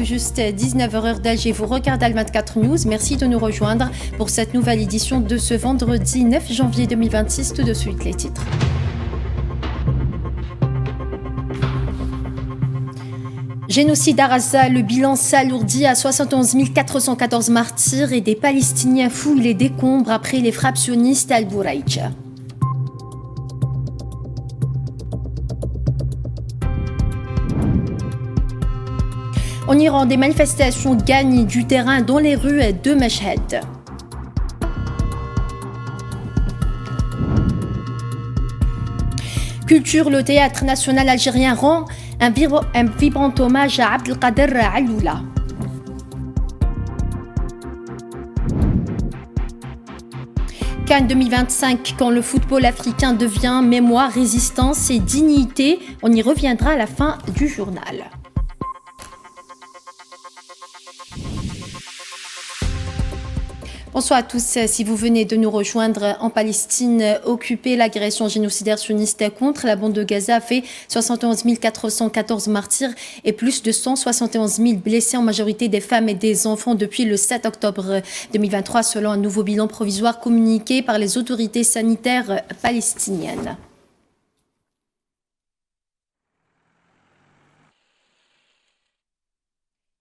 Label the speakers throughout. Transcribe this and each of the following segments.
Speaker 1: tout juste 19h heure d'Alger. Vous regardez Al24 News. Merci de nous rejoindre pour cette nouvelle édition de ce vendredi 9 janvier 2026. Tout de suite, les titres. Génocide à Gaza, le bilan s'alourdit à 71 414 martyrs et des Palestiniens fouillent les décombres après les frappes sionistes à Al-Bouraïj. En Iran, des manifestations gagnent du terrain dans les rues de Mashhad. Culture, le théâtre national algérien rend un vibrant hommage à Abdelkader Alloula. Cannes 2025, quand le football africain devient mémoire, résistance et dignité. On y reviendra à la fin du journal. Bonsoir à tous. Si vous venez de nous rejoindre, en Palestine occupée, l'agression génocidaire sioniste contre la bande de Gaza a fait 71 414 martyrs et plus de 171 000 blessés, en majorité des femmes et des enfants, depuis le 7 octobre 2023, selon un nouveau bilan provisoire communiqué par les autorités sanitaires palestiniennes.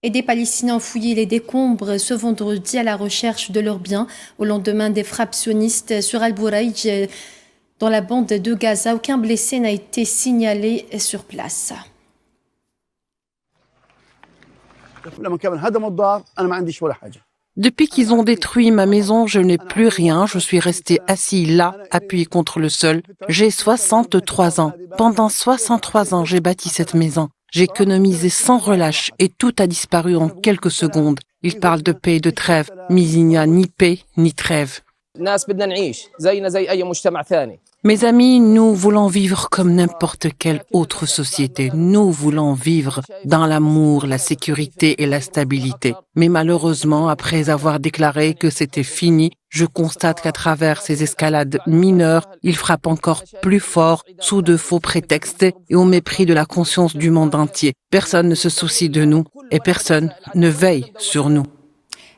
Speaker 1: Et des Palestiniens ont fouillé les décombres ce vendredi à la recherche de leurs biens au lendemain des frappes sionistes sur Al-Bouraïj dans la bande de Gaza. Aucun blessé n'a été signalé sur place.
Speaker 2: Depuis qu'ils ont détruit ma maison, je n'ai plus rien. Je suis resté assis là, appuyé contre le sol. J'ai 63 ans. Pendant 63 ans, j'ai bâti cette maison. J'ai économisé sans relâche et tout a disparu en quelques secondes. Ils parlent de paix et de trêve, mais il n'y a ni paix ni trêve. Mes amis, nous voulons vivre comme n'importe quelle autre société. Nous voulons vivre dans l'amour, la sécurité et la stabilité. Mais malheureusement, après avoir déclaré que c'était fini, je constate qu'à travers ces escalades mineures, ils frappent encore plus fort sous de faux prétextes et au mépris de la conscience du monde entier. Personne ne se soucie de nous et personne ne veille sur nous.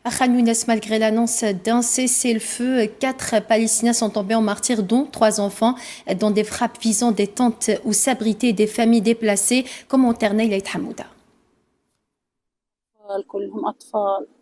Speaker 1: À Khan Younes, malgré l'annonce d'un cessez-le-feu, 4 Palestiniens sont tombés en martyrs, dont 3 enfants, dans des frappes visant des tentes où s'abritaient des familles déplacées, comme en Ternay Hamouda.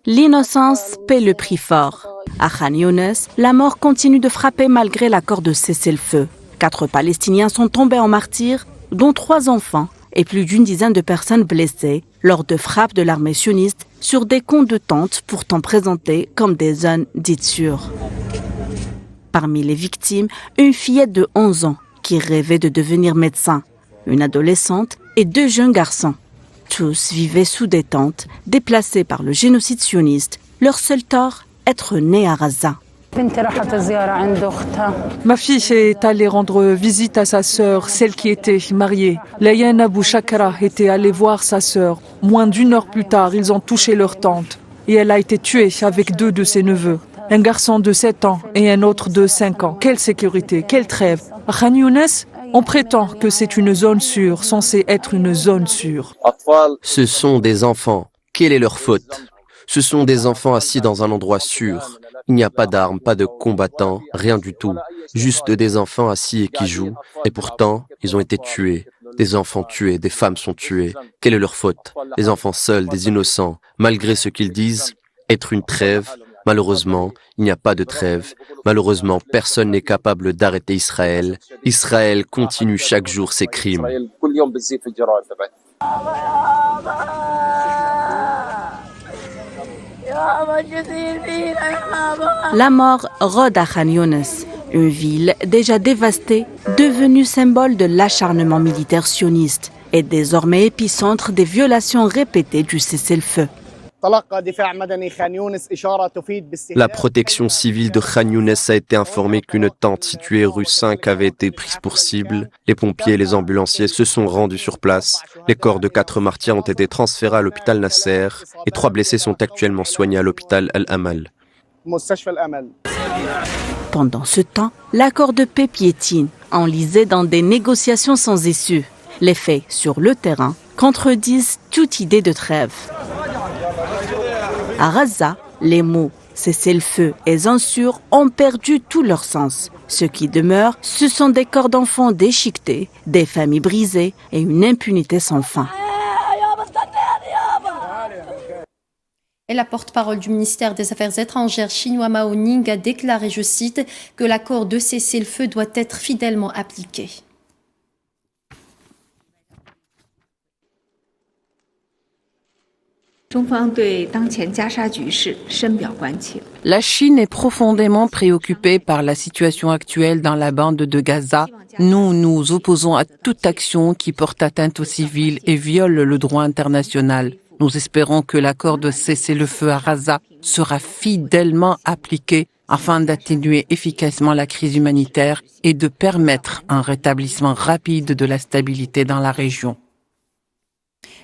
Speaker 3: L'innocence paie le prix fort. À Khan Younes, la mort continue de frapper malgré l'accord de cessez-le-feu. 4 Palestiniens sont tombés en martyrs, dont 3 enfants et plus d'une dizaine de personnes blessées lors de frappes de l'armée sioniste sur des camps de tentes pourtant présentés comme des zones dites sûres. Parmi les victimes, une fillette de 11 ans qui rêvait de devenir médecin, une adolescente et 2 jeunes garçons. Tous vivaient sous des tentes, déplacés par le génocide sioniste. Leur seul tort, être nés à Gaza.
Speaker 4: Ma fille est allée rendre visite à sa sœur, celle qui était mariée. Layan Abou Shakra était allée voir sa sœur. Moins d'1 heure plus tard, ils ont touché leur tante. Et elle a été tuée avec 2 de ses neveux. Un garçon de 7 ans et un autre de 5 ans. Quelle sécurité, quelle trêve. À Khan Younes, on prétend que c'est une zone sûre, censée être une zone sûre.
Speaker 5: Ce sont des enfants. Quelle est leur faute? Ce sont des enfants assis dans un endroit sûr. Il n'y a pas d'armes, pas de combattants, rien du tout. Juste des enfants assis et qui jouent. Et pourtant, ils ont été tués. Des enfants tués, des femmes sont tuées. Quelle est leur faute? Des enfants seuls, des innocents. Malgré ce qu'ils disent, être une trêve. Malheureusement, il n'y a pas de trêve. Malheureusement, personne n'est capable d'arrêter Israël. Israël continue chaque jour ses crimes.
Speaker 3: La mort rôde à Khan Younes, une ville déjà dévastée, devenue symbole de l'acharnement militaire sioniste et désormais épicentre des violations répétées du cessez-le-feu.
Speaker 5: La protection civile de Khan Younes a été informée qu'une tente située rue 5 avait été prise pour cible. Les pompiers et les ambulanciers se sont rendus sur place. Les corps de 4 martyrs ont été transférés à l'hôpital Nasser et 3 blessés sont actuellement soignés à l'hôpital Al-Amal.
Speaker 3: Pendant ce temps, l'accord de paix piétine, enlisé dans des négociations sans issue. Les faits sur le terrain contredisent toute idée de trêve. À Gaza, les mots cessez-le-feu et censure ont perdu tout leur sens. Ce qui demeure, ce sont des corps d'enfants déchiquetés, des familles brisées et une impunité sans fin.
Speaker 1: Et la porte-parole du ministère des Affaires étrangères chinois Mao Ning a déclaré, je cite, que l'accord de cessez-le-feu doit être fidèlement appliqué.
Speaker 2: La Chine est profondément préoccupée par la situation actuelle dans la bande de Gaza. Nous nous opposons à toute action qui porte atteinte aux civils et viole le droit international. Nous espérons que l'accord de cessez-le-feu à Gaza sera fidèlement appliqué afin d'atténuer efficacement la crise humanitaire et de permettre un rétablissement rapide de la stabilité dans la région.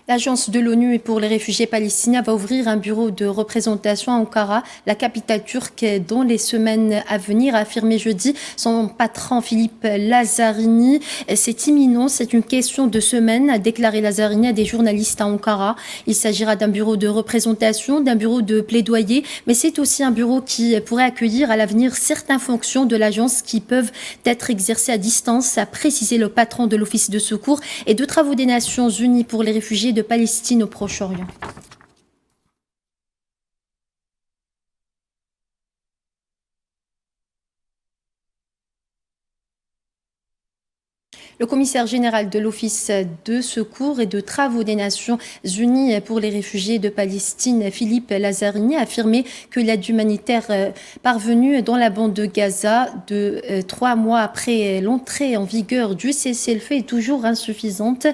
Speaker 1: L'agence de l'ONU pour les réfugiés palestiniens va ouvrir un bureau de représentation à Ankara, la capitale turque, dans les semaines à venir, a affirmé jeudi son patron Philippe Lazzarini. C'est imminent, c'est une question de semaines, a déclaré Lazzarini à des journalistes à Ankara. Il s'agira d'un bureau de représentation, d'un bureau de plaidoyer, mais c'est aussi un bureau qui pourrait accueillir à l'avenir certaines fonctions de l'agence qui peuvent être exercées à distance, a précisé le patron de l'Office de secours et de travaux des Nations Unies pour les réfugiés de Palestine au Proche-Orient. Le commissaire général de l'Office de secours et de travaux des Nations Unies pour les réfugiés de Palestine, Philippe Lazzarini, a affirmé que l'aide humanitaire parvenue dans la bande de Gaza 3 mois après l'entrée en vigueur du cessez-le-feu est toujours insuffisante.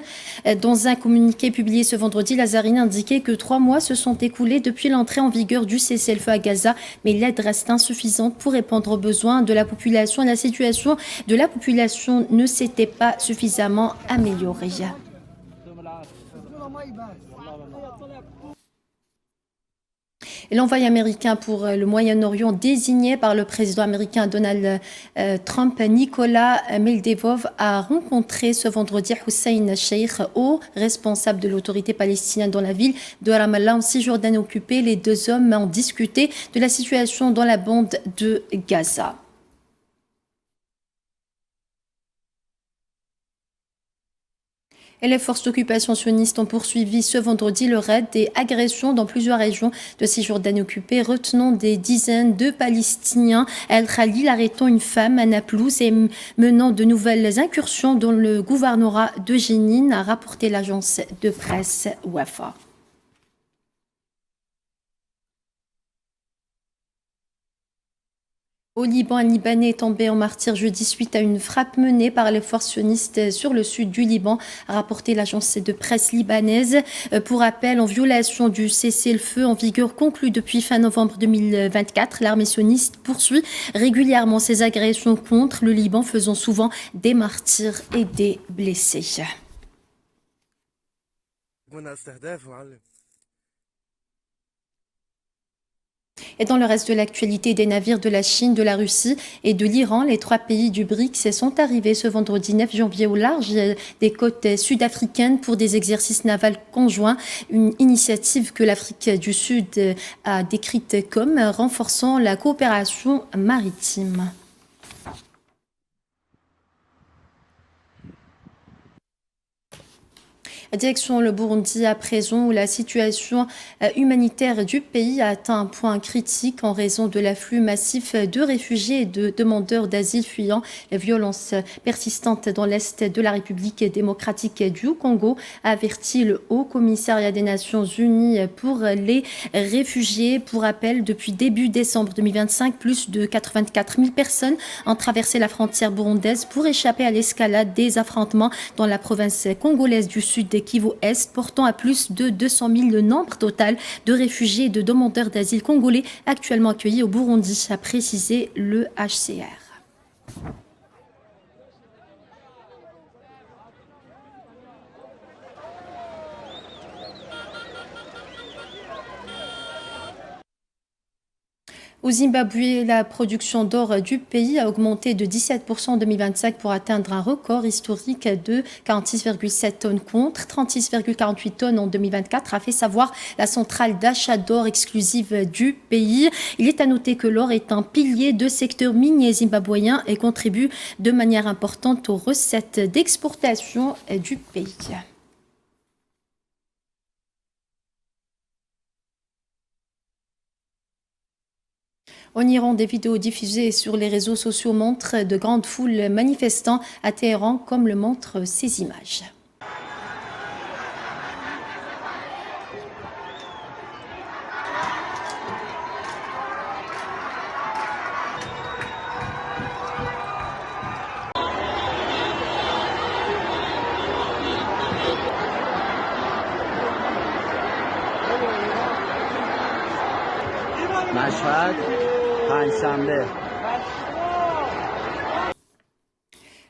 Speaker 1: Dans un communiqué publié ce vendredi, Lazzarini indiquait que 3 mois se sont écoulés depuis l'entrée en vigueur du cessez-le-feu à Gaza, mais l'aide reste insuffisante pour répondre aux besoins de la population. La situation de la population ne s'était pas suffisamment améliorée. L'envoyé américain pour le Moyen-Orient désigné par le président américain Donald Trump, Nicolas Meldevov, a rencontré ce vendredi Hussein Sheikh, haut responsable de l'autorité palestinienne dans la ville de Ramallah en Cisjordanie occupée. Les deux hommes ont discuté de la situation dans la bande de Gaza. Et les forces d'occupation sionistes ont poursuivi ce vendredi le raid des agressions dans plusieurs régions de Cisjordanie occupée, retenant des dizaines de Palestiniens à El-Khalil, arrêtant une femme à Naplouse et menant de nouvelles incursions dans le gouvernorat de Jénine, a rapporté l'agence de presse Wafa. Au Liban, un Libanais est tombé en martyr jeudi suite à une frappe menée par les forces sionistes sur le sud du Liban, a rapporté l'agence de presse libanaise. Pour rappel, en violation du cessez-le-feu en vigueur conclu depuis fin novembre 2024, l'armée sioniste poursuit régulièrement ses agressions contre le Liban, faisant souvent des martyrs et des blessés. Et dans le reste de l'actualité, des navires de la Chine, de la Russie et de l'Iran, les 3 pays du BRICS sont arrivés ce vendredi 9 janvier au large des côtes sud-africaines pour des exercices navals conjoints, une initiative que l'Afrique du Sud a décrite comme renforçant la coopération maritime. Direction le Burundi à présent, où la situation humanitaire du pays a atteint un point critique en raison de l'afflux massif de réfugiés et de demandeurs d'asile fuyant les violences persistantes dans l'est de la République démocratique du Congo, a averti le Haut Commissariat des Nations Unies pour les réfugiés. Pour rappel, depuis début décembre 2025, plus de 84 000 personnes ont traversé la frontière burundaise pour échapper à l'escalade des affrontements dans la province congolaise du sud Kivu-Est, portant à plus de 200 000 le nombre total de réfugiés et de demandeurs d'asile congolais actuellement accueillis au Burundi, a précisé le HCR. Au Zimbabwe, la production d'or du pays a augmenté de 17% en 2025 pour atteindre un record historique de 46,7 tonnes contre 36,48 tonnes en 2024, a fait savoir la centrale d'achat d'or exclusive du pays. Il est à noter que l'or est un pilier de secteur minier zimbabwéen et contribue de manière importante aux recettes d'exportation du pays. En Iran, des vidéos diffusées sur les réseaux sociaux montrent de grandes foules manifestant à Téhéran, comme le montrent ces images.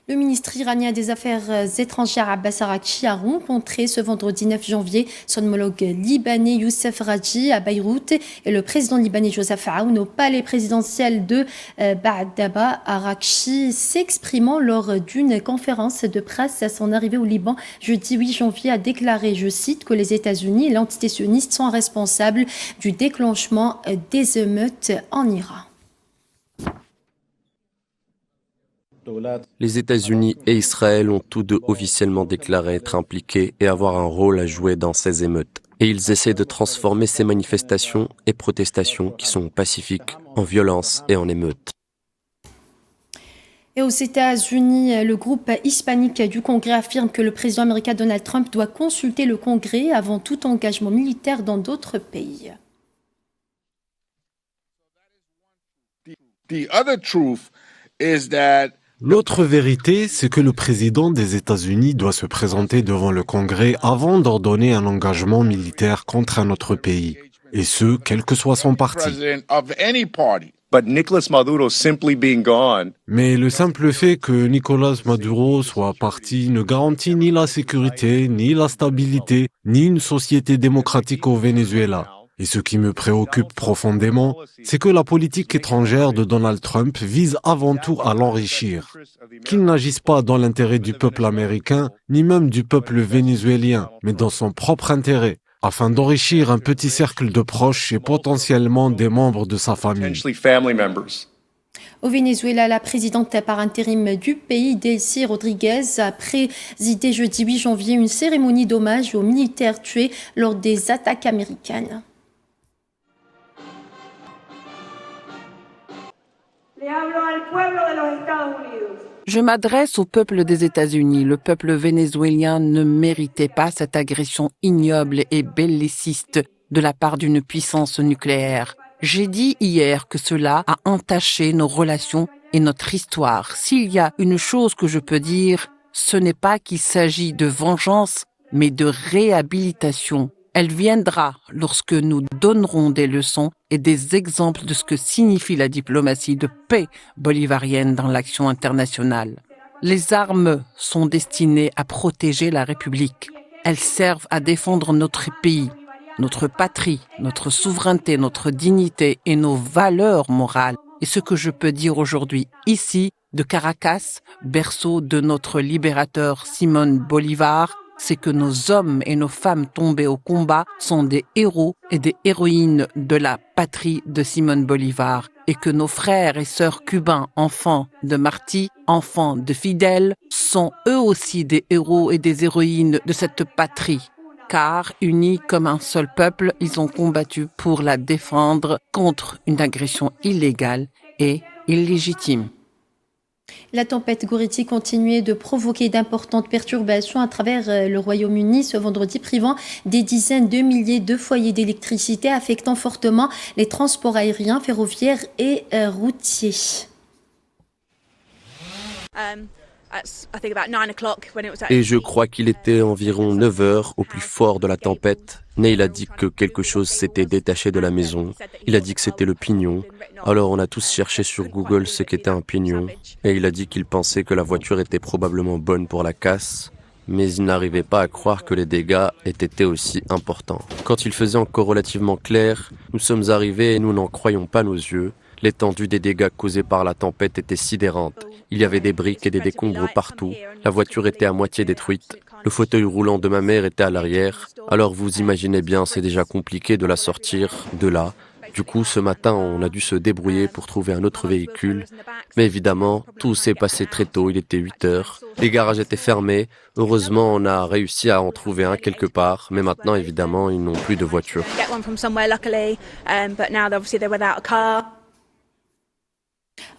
Speaker 1: Le ministre iranien des Affaires étrangères Abbas Araghchi a rencontré ce vendredi 9 janvier son homologue libanais Youssef Raji à Beyrouth et le président libanais Joseph Aoun au palais présidentiel de Ba'daba. Araghchi s'exprimant lors d'une conférence de presse à son arrivée au Liban jeudi 8 janvier a déclaré, je cite, que les États-Unis et l'entité sioniste sont responsables du déclenchement des émeutes en Iran.
Speaker 5: Les États-Unis et Israël ont tous deux officiellement déclaré être impliqués et avoir un rôle à jouer dans ces émeutes. Et ils essaient de transformer ces manifestations et protestations qui sont pacifiques en violence et en émeutes.
Speaker 1: Et aux États-Unis, le groupe hispanique du Congrès affirme que le président américain Donald Trump doit consulter le Congrès avant tout engagement militaire dans d'autres pays.
Speaker 6: The other truth is that
Speaker 7: l'autre vérité, c'est que le président des États-Unis doit se présenter devant le Congrès avant d'ordonner un engagement militaire contre un autre pays, et ce, quel que soit son parti. Mais le simple fait que Nicolás Maduro soit parti ne garantit ni la sécurité, ni la stabilité, ni une société démocratique au Venezuela. Et ce qui me préoccupe profondément, c'est que la politique étrangère de Donald Trump vise avant tout à l'enrichir. Qu'il n'agisse pas dans l'intérêt du peuple américain, ni même du peuple vénézuélien, mais dans son propre intérêt, afin d'enrichir un petit cercle de proches et potentiellement des membres de sa famille.
Speaker 1: Au Venezuela, la présidente par intérim du pays, Delcy Rodriguez, a présidé jeudi 8 janvier une cérémonie d'hommage aux militaires tués lors des attaques américaines.
Speaker 2: Je m'adresse au peuple des États-Unis. Le peuple vénézuélien ne méritait pas cette agression ignoble et belliciste de la part d'une puissance nucléaire. J'ai dit hier que cela a entaché nos relations et notre histoire. S'il y a une chose que je peux dire, ce n'est pas qu'il s'agit de vengeance, mais de réhabilitation. Elle viendra lorsque nous donnerons des leçons et des exemples de ce que signifie la diplomatie de paix bolivarienne dans l'action internationale. Les armes sont destinées à protéger la République. Elles servent à défendre notre pays, notre patrie, notre souveraineté, notre dignité et nos valeurs morales. Et ce que je peux dire aujourd'hui ici, de Caracas, berceau de notre libérateur Simón Bolívar, c'est que nos hommes et nos femmes tombés au combat sont des héros et des héroïnes de la patrie de Simón Bolívar et que nos frères et sœurs cubains, enfants de Martí, enfants de Fidel, sont eux aussi des héros et des héroïnes de cette patrie. Car, unis comme un seul peuple, ils ont combattu pour la défendre contre une agression illégale et illégitime.
Speaker 1: La tempête Gority continuait de provoquer d'importantes perturbations à travers le Royaume-Uni ce vendredi, privant des dizaines de milliers de foyers d'électricité, affectant fortement les transports aériens, ferroviaires et routiers.
Speaker 5: Et je crois qu'il était environ 9 heures au plus fort de la tempête. Neil a dit que quelque chose s'était détaché de la maison. Il a dit que c'était le pignon. Alors on a tous cherché sur Google ce qu'était un pignon. Et il a dit qu'il pensait que la voiture était probablement bonne pour la casse. mais ils n'arrivaient pas à croire que les dégâts aient été aussi importants. Quand il faisait encore relativement clair, nous sommes arrivés et nous n'en croyions pas nos yeux. L'étendue des dégâts causés par la tempête était sidérante. Il y avait des briques et des décombres partout. La voiture était à moitié détruite. Le fauteuil roulant de ma mère était à l'arrière. Alors vous imaginez bien, c'est déjà compliqué de la sortir de là. Du coup, ce matin, on a dû se débrouiller pour trouver un autre véhicule. Mais évidemment, tout s'est passé très tôt, il était 8 heures. Les garages étaient fermés. Heureusement, on a réussi à en trouver un quelque part. Mais maintenant, évidemment, ils n'ont plus de voiture.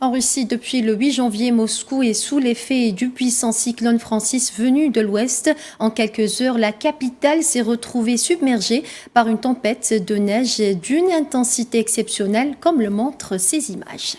Speaker 1: En Russie, depuis le 8 janvier, Moscou est sous l'effet du puissant cyclone Francis venu de l'ouest. En quelques heures, la capitale s'est retrouvée submergée par une tempête de neige d'une intensité exceptionnelle, comme le montrent ces images.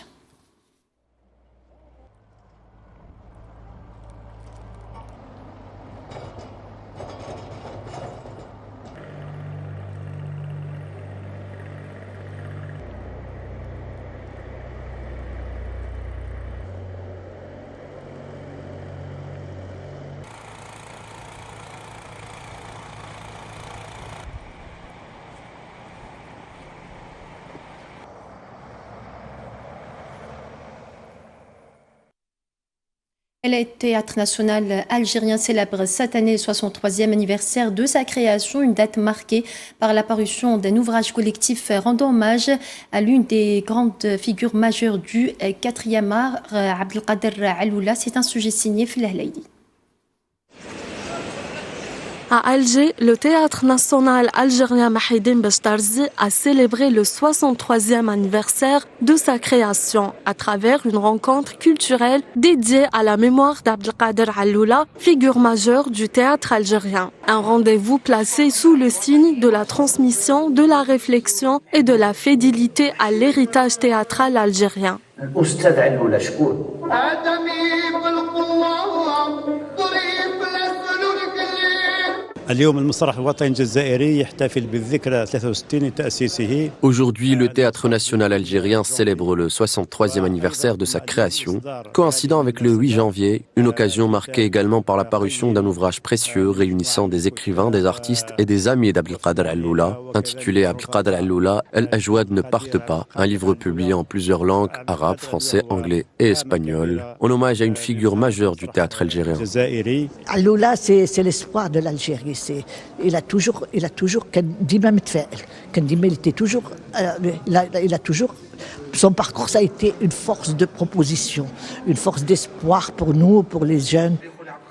Speaker 1: Le Théâtre national algérien célèbre cette année le 63e anniversaire de sa création, une date marquée par l'apparition d'un ouvrage collectif rendant hommage à l'une des grandes figures majeures du 4e art, Abdelkader Alloula. C'est un sujet signé Filah Laïdi.
Speaker 8: À Alger, le Théâtre national algérien Mahidine Bechtarzi a célébré le 63e anniversaire de sa création à travers une rencontre culturelle dédiée à la mémoire d'Abdelkader Alloula, figure majeure du théâtre algérien. Un rendez-vous placé sous le signe de la transmission, de la réflexion et de la fidélité à l'héritage théâtral algérien.
Speaker 5: Aujourd'hui, le Théâtre national algérien célèbre le 63e anniversaire de sa création, coïncidant avec le 8 janvier, une occasion marquée également par la parution d'un ouvrage précieux réunissant des écrivains, des artistes et des amis d'Abdelkader Alloula, intitulé Abdelkader Alloula, El-Ajwad ne partent pas, un livre publié en plusieurs langues, arabe, français, anglais et espagnol, en hommage à une figure majeure du théâtre algérien.
Speaker 9: Alloula, c'est l'espoir de l'Algérie. Il a toujours son parcours, ça a été une force de proposition, une force d'espoir pour nous, pour les jeunes.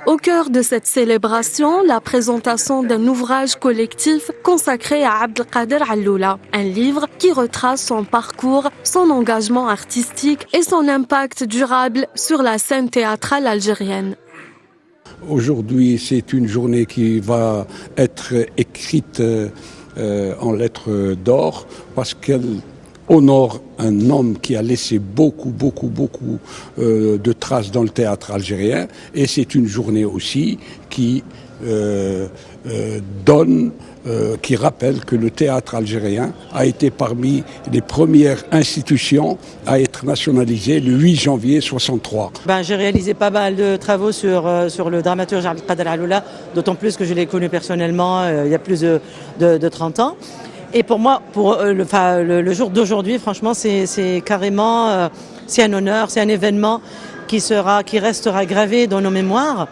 Speaker 8: Au cœur de cette célébration, la présentation d'un ouvrage collectif consacré à Abdelkader Alloula, un livre qui retrace son parcours, son engagement artistique et son impact durable sur la scène théâtrale algérienne.
Speaker 10: Aujourd'hui, c'est une journée qui va être écrite en lettres d'or parce qu'elle honore un homme qui a laissé beaucoup de traces dans le théâtre algérien, et c'est une journée aussi qui qui rappelle que le théâtre algérien a été parmi les premières institutions à être nationalisé le 8 janvier 63.
Speaker 11: J'ai réalisé pas mal de travaux sur le dramaturge Abdelkader Alloula, d'autant plus que je l'ai connu personnellement il y a plus de 30 ans. Et pour moi, le jour d'aujourd'hui, franchement, c'est carrément, c'est un honneur, c'est un événement qui restera gravé dans nos mémoires,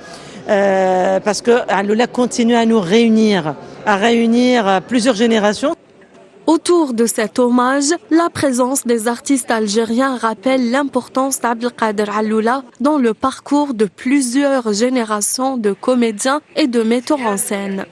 Speaker 11: parce que Alloula continue à nous réunir plusieurs générations.
Speaker 8: Autour de cet hommage, la présence des artistes algériens rappelle l'importance d'Abdelkader Alloula dans le parcours de plusieurs générations de comédiens et de metteurs en scène.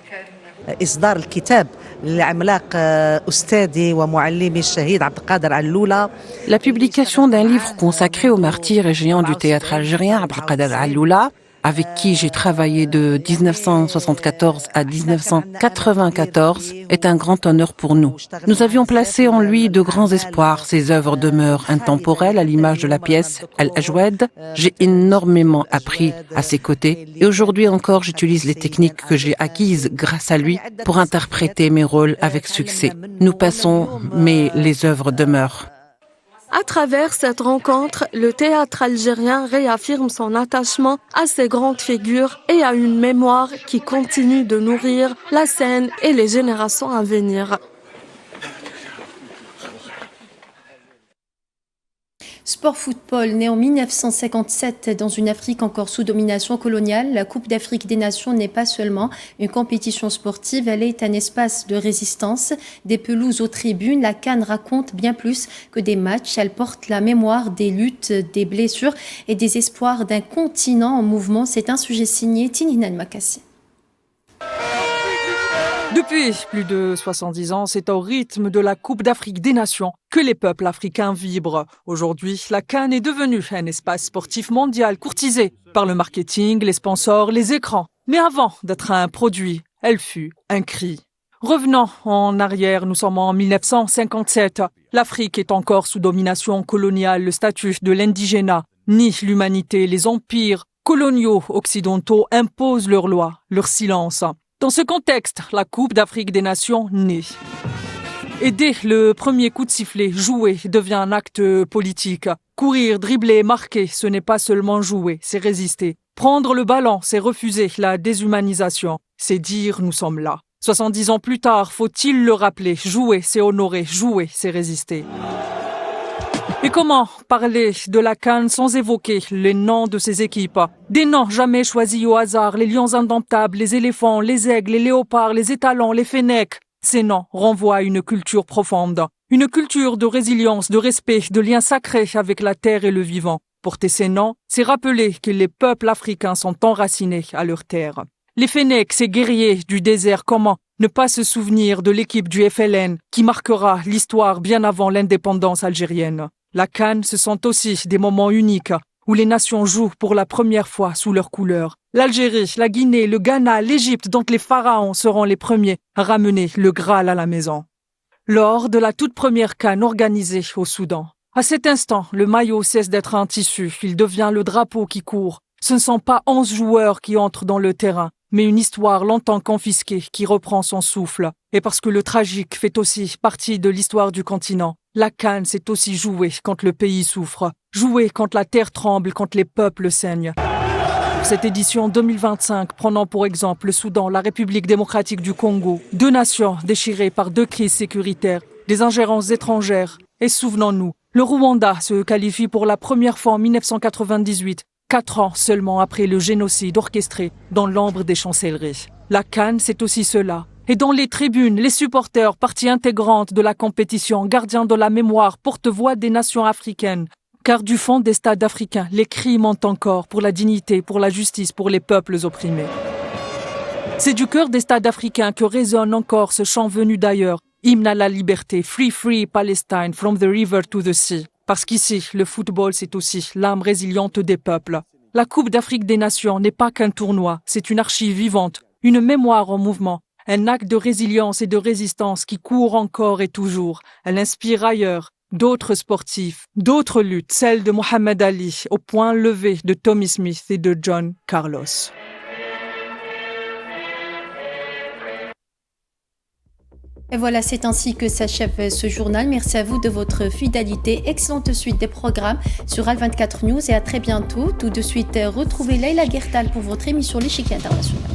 Speaker 2: La publication d'un livre consacré au martyr et géant du théâtre algérien, Abdelkader Alloula, avec qui j'ai travaillé de 1974 à 1994, est un grand honneur pour nous. Nous avions placé en lui de grands espoirs. Ses œuvres demeurent intemporelles à l'image de la pièce El-Ajwad. J'ai énormément appris à ses côtés et aujourd'hui encore j'utilise les techniques que j'ai acquises grâce à lui pour interpréter mes rôles avec succès. Nous passons, mais les œuvres demeurent.
Speaker 8: À travers cette rencontre, le théâtre algérien réaffirme son attachement à ces grandes figures et à une mémoire qui continue de nourrir la scène et les générations à venir.
Speaker 1: Sport football, né en 1957 dans une Afrique encore sous domination coloniale, la Coupe d'Afrique des Nations n'est pas seulement une compétition sportive, elle est un espace de résistance. Des pelouses aux tribunes, la CAN raconte bien plus que des matchs. Elle porte la mémoire des luttes, des blessures et des espoirs d'un continent en mouvement. C'est un sujet signé Tininan Makassi.
Speaker 4: Depuis plus de 70 ans, c'est au rythme de la Coupe d'Afrique des Nations que les peuples africains vibrent. Aujourd'hui, la CAN est devenue un espace sportif mondial courtisé par le marketing, les sponsors, les écrans. Mais avant d'être un produit, elle fut un cri. Revenons en arrière, nous sommes en 1957. L'Afrique est encore sous domination coloniale, le statut de l'indigénat, nie l'humanité, les empires coloniaux occidentaux imposent leurs lois, leur silence. Dans ce contexte, la Coupe d'Afrique des Nations naît. Et dès le premier coup de sifflet, jouer devient un acte politique. Courir, dribbler, marquer, ce n'est pas seulement jouer, c'est résister. Prendre le ballon, c'est refuser la déshumanisation. C'est dire nous sommes là. 70 ans plus tard, faut-il le rappeler, jouer, c'est honorer, jouer, c'est résister. Et comment parler de la CAN sans évoquer les noms de ces équipes? Des noms jamais choisis au hasard, les lions indomptables, les éléphants, les aigles, les léopards, les étalons, les fennecs. Ces noms renvoient à une culture profonde, une culture de résilience, de respect, de lien sacré avec la terre et le vivant. Porter ces noms, c'est rappeler que les peuples africains sont enracinés à leur terre. Les fennecs, ces guerriers du désert, comment ne pas se souvenir de l'équipe du FLN qui marquera l'histoire bien avant l'indépendance algérienne? La CAN, ce sont aussi des moments uniques où les nations jouent pour la première fois sous leurs couleurs. L'Algérie, la Guinée, le Ghana, l'Égypte, donc les pharaons seront les premiers à ramener le Graal à la maison. Lors de la toute première CAN organisée au Soudan, à cet instant, le maillot cesse d'être un tissu, il devient le drapeau qui court. Ce ne sont pas 11 joueurs qui entrent dans le terrain, mais une histoire longtemps confisquée qui reprend son souffle. Et parce que le tragique fait aussi partie de l'histoire du continent, la CAN s'est aussi jouée quand le pays souffre, jouée quand la terre tremble, quand les peuples saignent. Pour cette édition 2025, prenant pour exemple le Soudan, la République démocratique du Congo, deux nations déchirées par deux crises sécuritaires, des ingérences étrangères. Et souvenons-nous, le Rwanda se qualifie pour la première fois en 1998, 4 ans seulement après le génocide orchestré dans l'ombre des chancelleries. La CAN, c'est aussi cela. Et dans les tribunes, les supporters, partie intégrante de la compétition, gardiens de la mémoire, porte-voix des nations africaines. Car du fond des stades africains, les cris montent encore pour la dignité, pour la justice, pour les peuples opprimés. C'est du cœur des stades africains que résonne encore ce chant venu d'ailleurs. Hymne à la liberté, Free Free Palestine, from the river to the sea. Parce qu'ici, le football, c'est aussi l'âme résiliente des peuples. La Coupe d'Afrique des Nations n'est pas qu'un tournoi, c'est une archive vivante, une mémoire en mouvement. Un acte de résilience et de résistance qui court encore et toujours. Elle inspire ailleurs d'autres sportifs, d'autres luttes, celle de Mohamed Ali, au point levé de Tommy Smith et de John Carlos.
Speaker 1: Et voilà, c'est ainsi que s'achève ce journal. Merci à vous de votre fidélité. Excellente suite des programmes sur Al24 News et à très bientôt. Tout de suite, retrouvez Leïla Guertal pour votre émission L'Échiquier International.